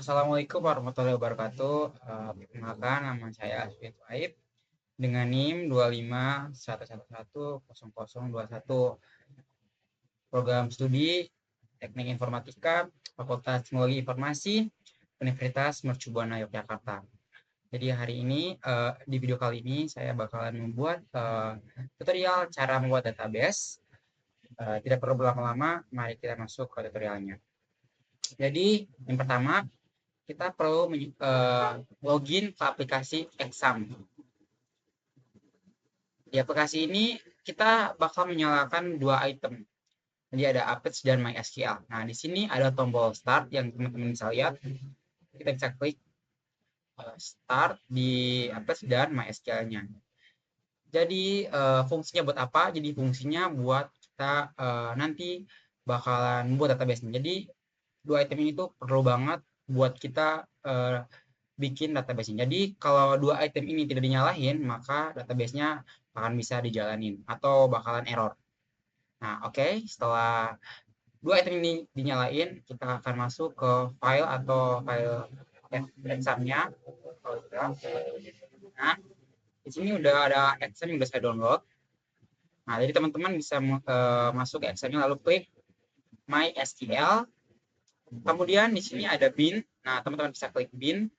Assalamualaikum warahmatullahi wabarakatuh. Perkenalkan, nama saya Aswin Waib dengan NIM 2511100021, program studi Teknik Informatika, Fakultas Teknologi Informasi, Universitas Mercu Buana Yogyakarta. Jadi hari ini di video kali ini saya bakalan membuat tutorial cara membuat database. Tidak perlu berlama-lama, mari kita masuk ke tutorialnya. Jadi yang pertama, kita perlu login ke aplikasi Exam. Di aplikasi ini kita bakal menyalakan dua item. Jadi ada Apex dan MySQL. Nah, di sini ada tombol start yang teman-teman bisa lihat. Kita bisa klik start di Apex dan MySQL-nya. Jadi fungsinya buat apa? Jadi fungsinya buat kita nanti bakalan buat database-nya. Jadi dua item ini tuh perlu banget buat kita bikin database-nya. Jadi kalau dua item ini tidak dinyalain, maka database-nya akan bisa dijalanin atau bakalan error. Nah, oke, setelah dua item ini dinyalain, kita akan masuk ke file atau file exam-nya. Nah, di sini udah ada exam yang udah saya download. Nah, jadi teman-teman bisa masuk ke exam-nya lalu klik MySQL. Kemudian di sini ada bin. Nah, teman-teman bisa klik bin.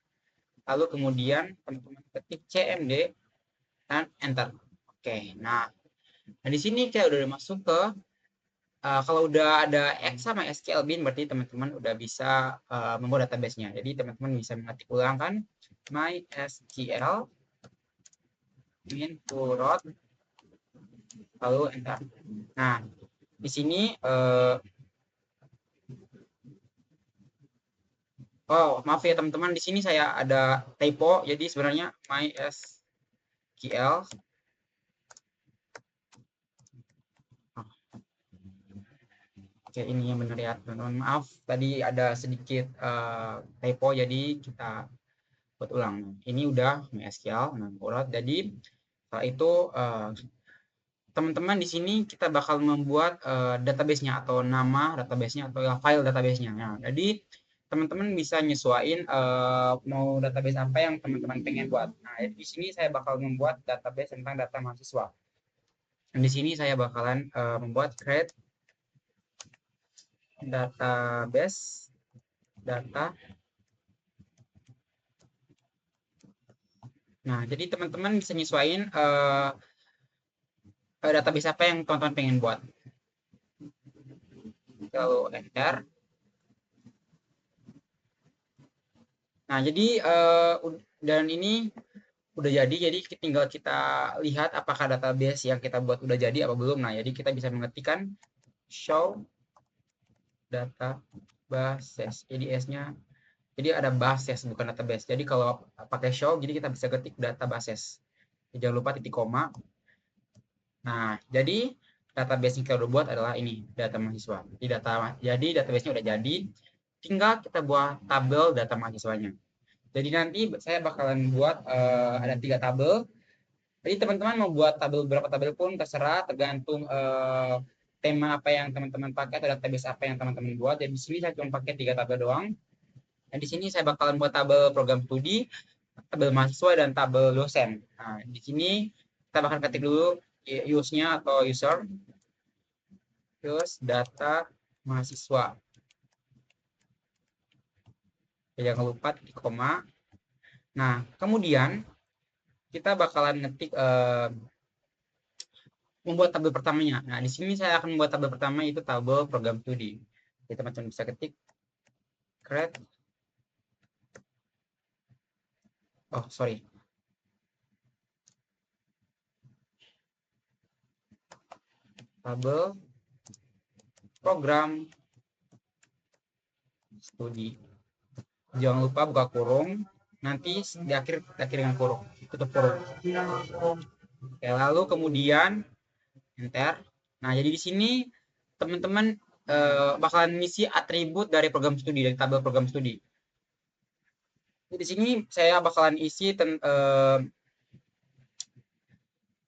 Lalu kemudian teman-teman ketik cmd dan enter. Oke, nah di sini kita udah masuk ke kalau udah ada X sama SQL bin berarti teman-teman udah bisa membuat database-nya. Jadi teman-teman bisa mengetik ulang kan MySQL bin root lalu enter. Nah, di sini oh maaf ya teman-teman, di sini saya ada typo. Jadi sebenarnya MySQL Oke, ini yang benar ya teman-teman. Maaf, tadi ada sedikit typo, jadi kita buat ulang. Ini udah MySQL, nah urat. Jadi setelah itu teman-teman di sini kita bakal membuat database-nya atau nama database-nya atau file database-nya. Nah, jadi teman-teman bisa nyesuaiin mau database apa yang teman-teman pengen buat. Nah, di sini saya bakal membuat database tentang data mahasiswa. Dan di sini saya bakalan membuat create database data. Nah, jadi teman-teman bisa nyesuaiin database apa yang teman-teman pengen buat. Lalu enter. Nah, jadi dan ini udah jadi tinggal kita lihat apakah database yang kita buat udah jadi apa belum. Nah, jadi kita bisa mengetikkan show databases. Jadi S-nya jadi ada bases bukan database. Jadi kalau pakai show jadi kita bisa ketik databases. Jangan lupa titik koma. Nah, jadi database yang kita udah buat adalah ini, data mahasiswa. Jadi database-nya udah jadi, tinggal kita buat tabel data mahasiswanya. Jadi nanti saya bakalan buat ada 3 tabel. Jadi teman-teman mau buat tabel berapa tabel pun terserah, tergantung tema apa yang teman-teman pakai atau database apa yang teman-teman buat. Jadi di sini saya cuma pakai 3 tabel doang. Dan di sini saya bakalan buat tabel program studi, tabel mahasiswa dan tabel dosen. Nah, di sini kita bakal ketik dulu use-nya atau user, terus data mahasiswa. Jangan lupa titik koma. Nah, kemudian kita bakalan ngetik membuat tabel pertamanya. Nah, di sini saya akan membuat tabel pertama itu tabel program studi. Jadi teman-teman bisa ketik create. Oh, sorry. Tabel program studi. Jangan lupa buka kurung. Nanti di akhir dengan kurung. Tutup kurung. Oke, lalu kemudian enter. Nah, jadi di sini teman-teman bakalan ngisi atribut dari program studi, dari tabel program studi. Jadi di sini saya bakalan isi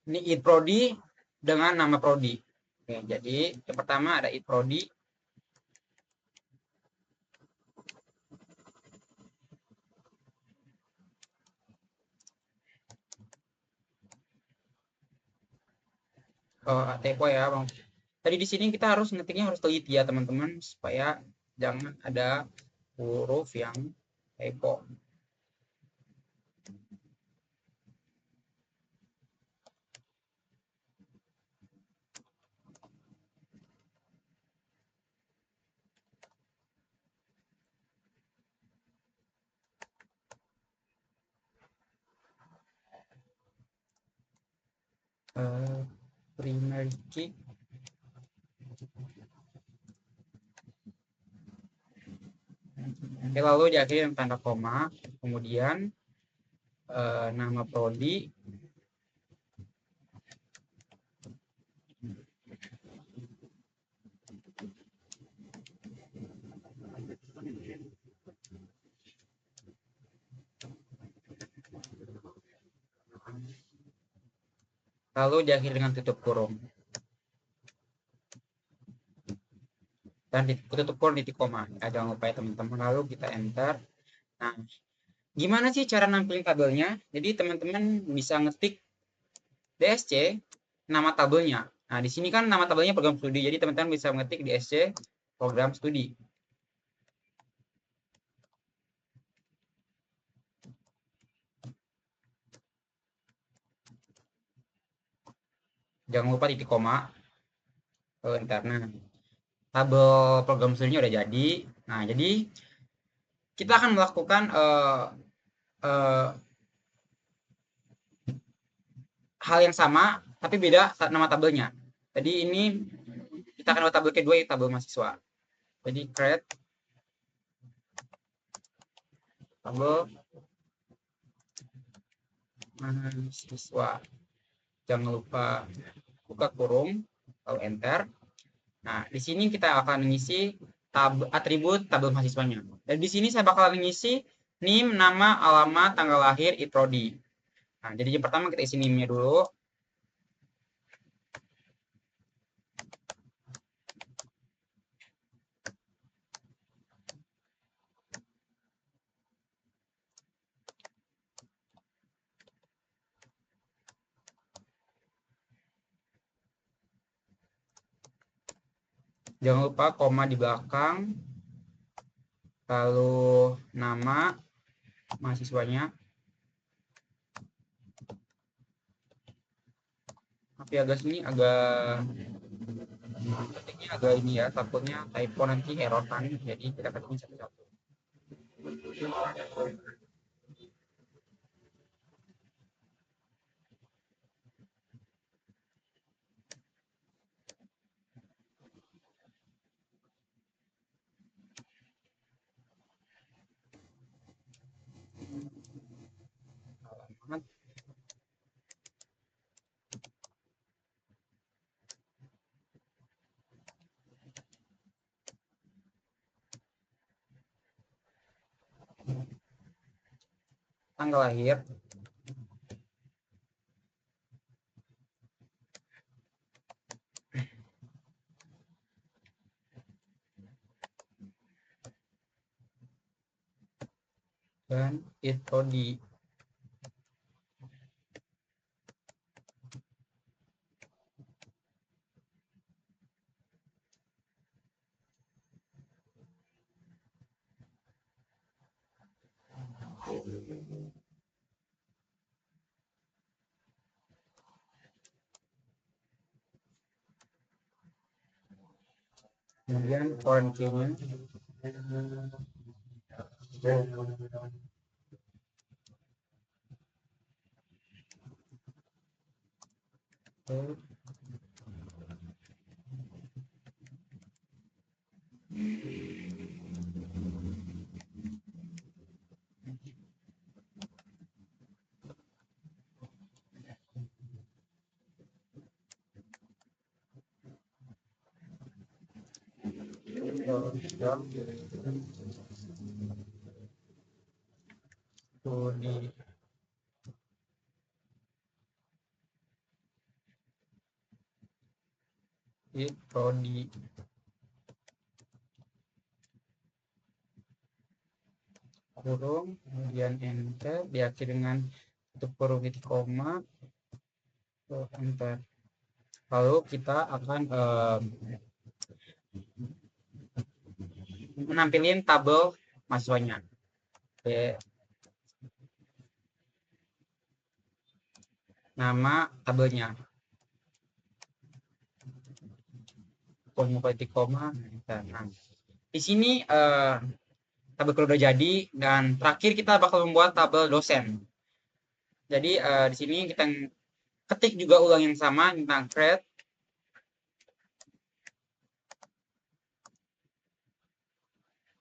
ini id prodi dengan nama prodi. Oke, jadi yang pertama ada id prodi. typo ya bang. Tadi di sini kita harus ngetiknya harus teliti ya teman-teman supaya jangan ada huruf yang typo. Primary key. Oke, lalu diakhiri dengan tanda koma, kemudian nama prodi, lalu diakhiri dengan tutup kurung. Dan tutup kurung titik koma. Ya, jangan lupa ya teman-teman. Lalu kita enter. Nah, gimana sih cara nampilin tabelnya? Jadi teman-teman bisa ngetik DSC nama tabelnya. Nah, di sini kan nama tabelnya program studi. Jadi teman-teman bisa ngetik DSC program studi. Jangan lupa titik koma. Enter. Nah, tabel program studinya udah jadi. Nah, jadi kita akan melakukan hal yang sama tapi beda nama tabelnya. Jadi ini kita akan buat tabel kedua yaitu tabel mahasiswa. Jadi create tabel mahasiswa. Jangan lupa buka kurung lalu enter. Nah, di sini kita akan mengisi atribut tabel mahasiswanya. Dan di sini saya bakal mengisi NIM, nama, alamat, tanggal lahir, prodi. Nah, jadi yang pertama kita isi NIM-nya dulu. Jangan lupa koma di belakang. Lalu nama mahasiswanya. Tapi agak sini agak ketiknya agak ini ya, takutnya typo nanti error kan. Jadi kita ketiknya satu-satu. Alamat. Tanggal lahir. Dan prodi. Kemudian foreign key-nya. Studi. Prodi. Kurung, kemudian enter, diakhiri dengan tutup kurung titik koma, enter. Lalu kita akan menampilkan tabel mahasiswanya. Oke. Nama tabelnya. Politik koma. Nah, di sini tabel kalau udah jadi, dan terakhir kita bakal membuat tabel dosen. Jadi di sini kita ketik juga ulang yang sama tentang create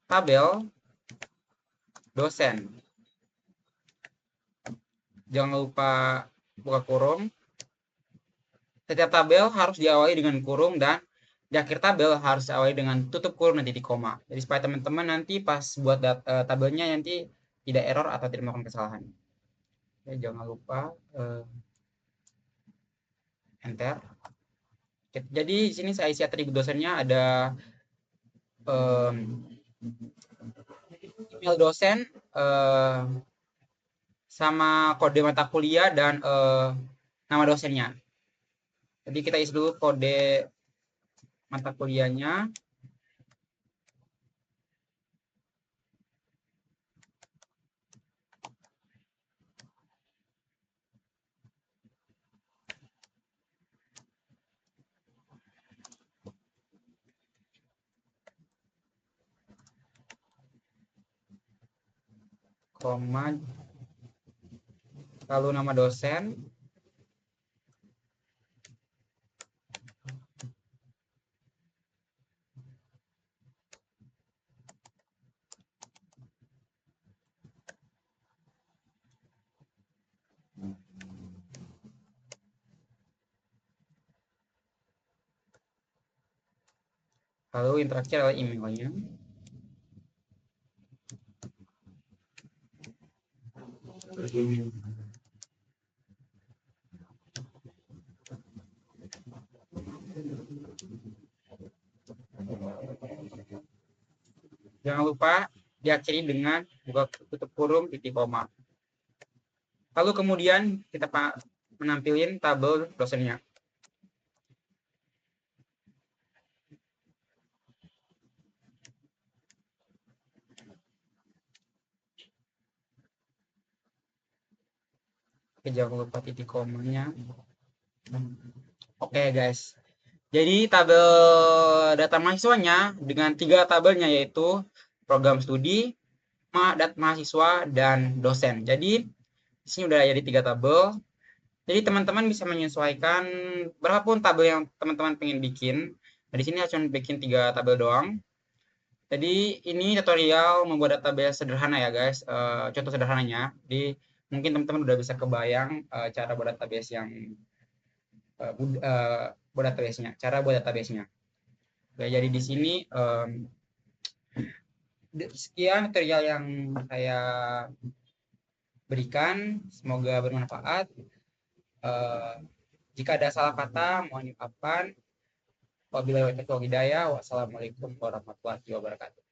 tabel dosen. Jangan lupa buka kurung. Setiap tabel harus diawali dengan kurung, dan di akhir tabel harus diawali dengan tutup kurung nanti di koma. Jadi supaya teman-teman nanti pas buat tabelnya nanti tidak error atau tidak melakukan kesalahan. Oke, jangan lupa enter. Oke, jadi di sini saya isi atribut dosennya ada email dosen, sama kode mata kuliah, dan nama dosennya. Jadi kita isi dulu kode mata kuliahnya. Koma, lalu nama dosen, lalu yang terakhir adalah emailnya. Jangan lupa diakhiri dengan buka tutup kurung titik koma. Lalu kemudian kita menampilkan tabel dosennya. Oke, jangan lupa titik komanya. Oke guys, jadi tabel data mahasiswanya dengan 3 tabelnya, yaitu program studi, mahasiswa, dan dosen. Jadi di sini udah jadi 3 tabel. Jadi teman-teman bisa menyesuaikan berapapun tabel yang teman-teman pengen bikin. Nah, di sini cuma bikin 3 tabel doang. Jadi ini tutorial membuat database sederhana ya guys. Contoh sederhananya. Jadi mungkin teman-teman udah bisa kebayang cara buat database yang buat database-nya, cara buat database-nya. Oke, jadi di sini sekian tutorial yang saya berikan, semoga bermanfaat. Jika ada salah kata, mohon dimaafkan. Wabillahi taufiq wal hidayah. Wassalamualaikum warahmatullahi wabarakatuh.